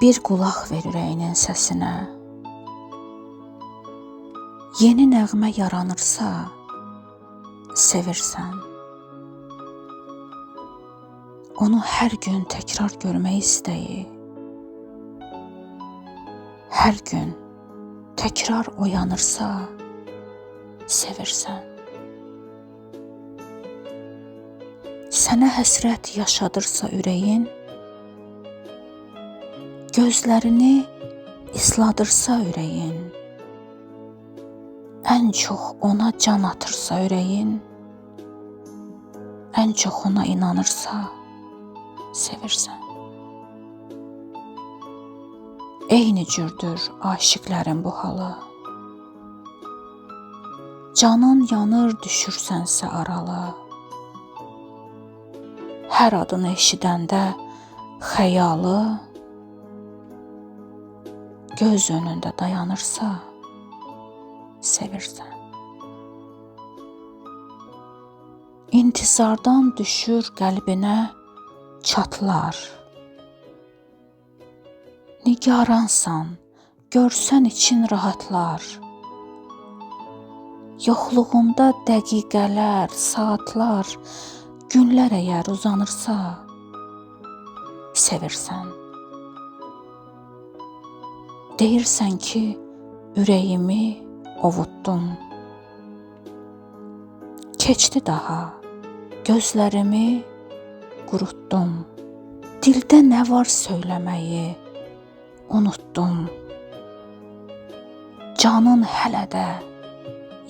Bir qulaq ver ürəyinin səsinə. Yeni nəğmə yaranırsa, sevirsən. Onu hər gün təkrar görmək istəyi, hər gün təkrar oyanırsa, sevirsən. Sənə həsrət yaşadırsa ürəyin, gözlərini isladırsa ürəyin, ən çox ona can atırsa ürəyin, ən çox ona inanırsa, sevirsən. Eyni cürdür aşiqlərin bu halı. Canın yanır düşürsənsə aralı. Hər adını eşidəndə xəyalı, göz önündə dayanırsa, sevirsən. İntizardan düşür qəlbinə çatlar. Nigaransan, görsən için rahatlar. Yoxluğunda dəqiqələr, saatlar, günlər əgər uzanırsa, sevirsən. Deyirsən ki, ürəyimi ovutdum. Keçdi daha, gözlərimi qurutdum. Dildə nə var söyləməyi unutdum. Canın hələ də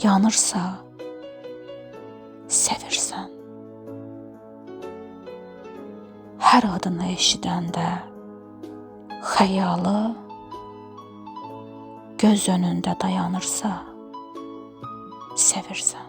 yanırsa, sevirsən. Hər adını eşidəndə xəyalı, göz önündə dayanırsa, sevirsən.